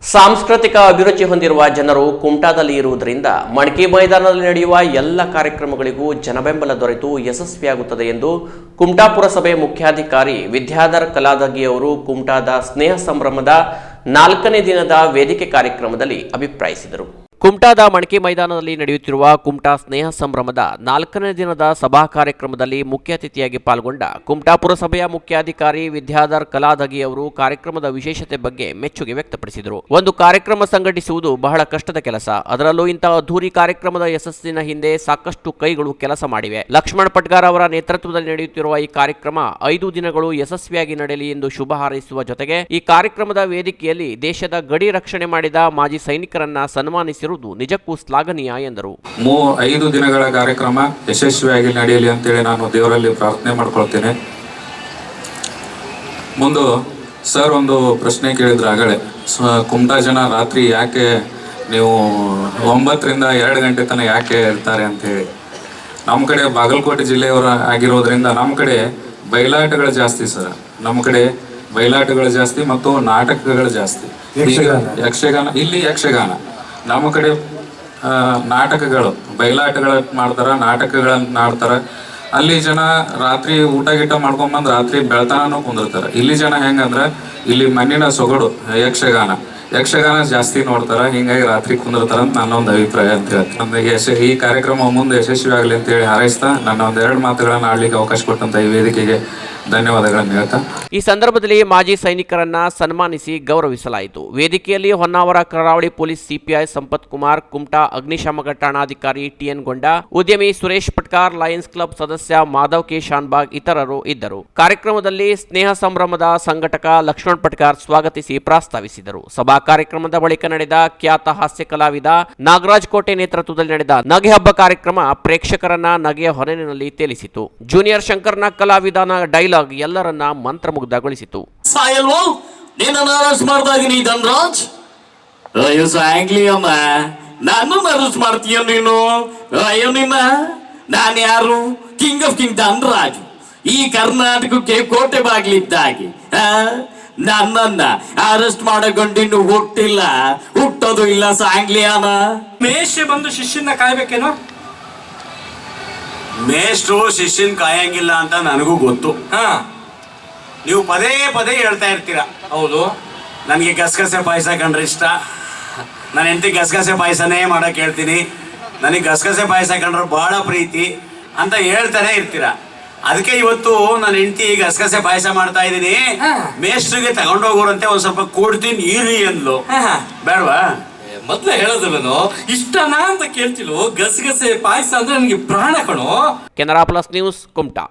ಸಾಂಸ್ಕೃತಿಕ ಅಭಿರುಚಿ ಹೊಂದಿರುವ ಜನರು ಕುಮಟಾದಲ್ಲಿ ಇರುವುದರಿಂದ ಮಣಕಿ ಮೈದಾನದಲ್ಲಿ ನಡೆಯುವ ಎಲ್ಲ ಕಾರ್ಯಕ್ರಮಗಳಿಗೂ ಜನಬೆಂಬಲ ದೊರೆತು ಯಶಸ್ವಿಯಾಗುತ್ತದೆ ಎಂದು ಕುಮಟಾ ಪುರಸಭೆ ಮುಖ್ಯಾಧಿಕಾರಿ ವಿದ್ಯಾಧರ್ ಕಲಾದಗಿ ಅವರು ಕುಮಟಾದ ಸ್ನೇಹ ಸಂಭ್ರಮದ 4ನೇ ದಿನದ ವೇದಿಕೆ ಕಾರ್ಯಕ್ರಮದಲ್ಲಿ ಅಭಿಪ್ರಾಯಿಸಿದರು. ಕುಮಟಾದ ಮಣಕಿ ಮೈದಾನದಲ್ಲಿ ನಡೆಯುತ್ತಿರುವ ಕುಮಟಾ ಸ್ನೇಹ ಸಂಭ್ರಮದ 4ನೇ ದಿನದ ಸಭಾ ಕಾರ್ಯಕ್ರಮದಲ್ಲಿ ಮುಖ್ಯ ಅತಿಥಿಯಾಗಿ ಪಾಲ್ಗೊಂಡ ಕುಮಟಾ ಪುರಸಭೆಯ ಮುಖ್ಯಾಧಿಕಾರಿ ವಿದ್ಯಾಧರ್ ಕಲಾದಗಿ ಅವರು ಕಾರ್ಯಕ್ರಮದ ವಿಶೇಷತೆ ಬಗ್ಗೆ ಮೆಚ್ಚುಗೆ ವ್ಯಕ್ತಪಡಿಸಿದರು. ಒಂದು ಕಾರ್ಯಕ್ರಮ ಸಂಘಟಿಸುವುದು ಬಹಳ ಕಷ್ಟದ ಕೆಲಸ. ಅದರಲ್ಲೂ ಇಂತಹ ಅದ್ಧೂರಿ ಕಾರ್ಯಕ್ರಮದ ಯಶಸ್ಸಿನ ಹಿಂದೆ ಸಾಕಷ್ಟು ಕೈಗಳು ಕೆಲಸ ಮಾಡಿವೆ. ಲಕ್ಷ್ಮಣ್ ಪಟ್ಗಾರ್ ಅವರ ನೇತೃತ್ವದಲ್ಲಿ ನಡೆಯುತ್ತಿರುವ ಈ ಕಾರ್ಯಕ್ರಮ 5 ದಿನಗಳು ಯಶಸ್ವಿಯಾಗಿ ನಡೆಯಲಿ ಎಂದು ಶುಭ ಹಾರೈಸುವ ಜೊತೆಗೆ ಈ ಕಾರ್ಯಕ್ರಮದ ವೇದಿಕೆಯಲ್ಲಿ ದೇಶದ ಗಡಿ ರಕ್ಷಣೆ ಮಾಡಿದ ಮಾಜಿ ಸೈನಿಕರನ್ನ ಸನ್ಮಾನಿಸಿರುವುದು ನಿಜಕ್ಕೂ ಶ್ಲಾಘನೀಯ ಎಂದರು. 5 ದಿನಗಳ ಕಾರ್ಯಕ್ರಮ ಯಶಸ್ವಿಯಾಗಿ ನಡೆಯಲಿ ಅಂತೇಳಿ ನಾನು ದೇವರಲ್ಲಿ ಪ್ರಾರ್ಥನೆ ಮಾಡ್ಕೊಳ್ತೇನೆ. ಮುಂದೆ ಸರ್ ಒಂದು ಪ್ರಶ್ನೆ ಕೇಳಿದ್ರು ಆಗಲೇ, ಕುಮಟಾ ಜನ ರಾತ್ರಿ ಯಾಕೆ ನೀವು 9 ರಿಂದ 2 ಗಂಟೆ ತನಕ ಯಾಕೆ ಇರ್ತಾರೆ ಅಂತೇಳಿ. ನಮ್ಮ ಕಡೆ ಬಾಗಲಕೋಟೆ ಜಿಲ್ಲೆಯವರ ಆಗಿರೋದ್ರಿಂದ ನಮ್ಮ ಕಡೆ ಬಯಲಾಟಗಳು ಜಾಸ್ತಿ ಸರ್. ನಮ್ಮ ಕಡೆ ಬಯಲಾಟಗಳು ಜಾಸ್ತಿ ಮತ್ತು ನಾಟಕಗಳು ಜಾಸ್ತಿ. ಯಕ್ಷಗಾನ, ಇಲ್ಲಿ ಯಕ್ಷಗಾನ. ನಮ್ಮ ಕಡೆ ನಾಟಕಗಳು, ಬಯಲಾಟಗಳು ಮಾಡ್ತಾರ, ನಾಟಕಗಳನ್ನ ಆಡ್ತಾರ. ಅಲ್ಲಿ ಜನ ರಾತ್ರಿ ಊಟ ಗೀಟ ಮಾಡ್ಕೊಂಬಂದು ರಾತ್ರಿ ಬೆಳತನೂ ಕುಂದಿರ್ತಾರೆ. ಇಲ್ಲಿ ಜನ ಹೆಂಗಂದ್ರೆ ಇಲ್ಲಿ ಮಣ್ಣಿನ ಸೊಗಡು ಯಕ್ಷಗಾನ ಜಾಸ್ತಿ ನೋಡ್ತಾರ, ಹಿಂಗಾಗಿ ರಾತ್ರಿ ಕುಂದಿರ್ತಾರ ಅಂತ ನನ್ನ ಒಂದು ಅಭಿಪ್ರಾಯ ಅಂತ ಹೇಳ್ತೀನಿ. ಈ ಕಾರ್ಯಕ್ರಮ ಮುಂದೆ ಯಶಸ್ವಿ ಆಗಲಿ ಅಂತೇಳಿ ಹಾರೈಸ್ತಾ ನನ್ನ ಒಂದು 2 ಮಾತುಗಳನ್ನು ಆಡ್ಲಿಕ್ಕೆ ಅವಕಾಶ ಕೊಟ್ಟಂತ ಈ ವೇದಿಕೆಗೆ ಧನ್ಯವಾದಗಳನ್ನು ಹೇಳ್ತಾ ಈ ಸಂದರ್ಭದಲ್ಲಿ ಮಾಜಿ ಸೈನಿಕರನ್ನ ಸನ್ಮಾನಿಸಿ ಗೌರವಿಸಲಾಯಿತು. ವೇದಿಕೆಯಲ್ಲಿ ಹೊನ್ನಾವರ ಕರಾವಳಿ ಪೊಲೀಸ್ ಸಿಪಿಐ ಸಂಪತ್ ಕುಮಾರ್, ಕುಮಟಾ ಅಗ್ನಿಶಾಮಕ ಠಾಣಾಧಿಕಾರಿ ಟಿಎನ್ ಗೊಂಡ, ಉದ್ಯಮಿ ಸುರೇಶ್ ಪಟ್ಕಾರ್, ಲಯನ್ಸ್ ಕ್ಲಬ್ ಸದಸ್ಯ ಮಾಧವ್ ಕೆ ಶಾನ್ಬಾಗ್ ಇತರರು ಇದ್ದರು. ಕಾರ್ಯಕ್ರಮದಲ್ಲಿ ಸ್ನೇಹ ಸಂಭ್ರಮದ ಸಂಘಟಕ ಲಕ್ಷ್ಮಣ್ ಪಟ್ಕಾರ್ ಸ್ವಾಗತಿಸಿ ಪ್ರಾಸ್ತಾವಿಸಿದರು. ಸಭಾ ಕಾರ್ಯಕ್ರಮದ ಬಳಿಕ ನಡೆದ ಖ್ಯಾತ ಹಾಸ್ಯ ಕಲಾವಿದ ನಾಗರಾಜ್ ಕೋಟೆ ನೇತೃತ್ವದಲ್ಲಿ ನಡೆದ ನಗೆ ಹಬ್ಬ ಕಾರ್ಯಕ್ರಮ ಪ್ರೇಕ್ಷಕರನ್ನ ನಗೆಯ ಹೊನಲಿನಲ್ಲಿ ತೇಲಿಸಿತು. ಜೂನಿಯರ್ ಶಂಕರ್ನ ಕಲಾವಿದನ ಡೈಲಾಗ್ ಎಲ್ಲರನ್ನ ಮಂತ್ರಮುಗ್ಧಗೊಳಿಸಿತು. ಸಾಯಲ್ವೋ ನೀನನ್ನ ಅರೆಸ್ಟ್ ಮಾಡ್ದಾಗ ನೀ ಧನ್ರಾಜ್ ಅಯ್ಯೋ ಸಾಂಗ್ಲಿಯಮ್ಮ ನಾನು ಅರೆಸ್ಟ್ ಮಾಡ್ತೀಯ ನೀನು? ಅಯ್ಯೋ ನಿನ್ನ ನಾನು ಯಾರು? King of king Dhanraj. ಈ ಕರ್ನಾಟಕಕ್ಕೆ ಕೋಟೆ ಬಾಗ್ಲಿದ್ದಾಗೆ ನನ್ನನ್ನ ಅರೆಸ್ಟ್ ಮಾಡಗೊಂಡಿನ್ನು ಹುಟ್ಟಿಲ್ಲ, ಹುಟ್ಟೋದು ಇಲ್ಲ ಸಾಂಗ್ಲಿಯಾನ. ಮೇಷ್ಟ್ರು ಬಂದು ಶಿಷ್ಯನ ಕಾಯ್ಬೇಕೇನೋ? ಮೇಷ್ಟ್ರು ಶಿಷ್ಯನ್ ಕಾಯಂಗಿಲ್ಲ ಅಂತ ನನಗೂ ಗೊತ್ತು. ನೀವು ಪದೇ ಪದೇ ಹೇಳ್ತಾ ಇರ್ತೀರಾ. ಹೌದು, ನನಗೆ ಗಸಗಸೆ ಪಾಯಸ ಕಂಡ್ರೆ ಇಷ್ಟ. ನಾನು ಹೆಂಡತಿ ಗಸಗಸೆ ಪಾಯಸನೇ ಮಾಡಕ್ ಹೇಳ್ತೀನಿ. ನನಗೆ ಗಸಗಸೆ ಪಾಯಸ ಕಂಡ್ರೆ ಬಹಳ ಪ್ರೀತಿ ಅಂತ ಹೇಳ್ತಾನೆ ಇರ್ತೀರಾ. ಅದಕ್ಕೆ ಇವತ್ತು ನನ್ನ ಹೆಂಡತಿ ಗಸಗಸೆ ಪಾಯಸ ಮಾಡ್ತಾ ಇದ್ದೀನಿ, ಮೇಷ್ಟ್ರಿಗೆ ತಗೊಂಡೋಗೋರಂತೆ ಒಂದ್ ಸ್ವಲ್ಪ ಕೊಡ್ತೀನಿ ಇರಿ ಅಂದ್ಲು. ಬೇಡವಾ? ಮೊದ್ಲೇ ಹೇಳೋದಿಲ್ಲನು ಇಷ್ಟನಾ ಅಂತ ಕೇಳ್ತಿಲ್ವೋ? ಗಸಗಸೆ ಪಾಯಸ ಅಂದ್ರೆ ನನಗೆ ಪ್ರಾಣ ಕಣೋ. Canara plus news, Kumta.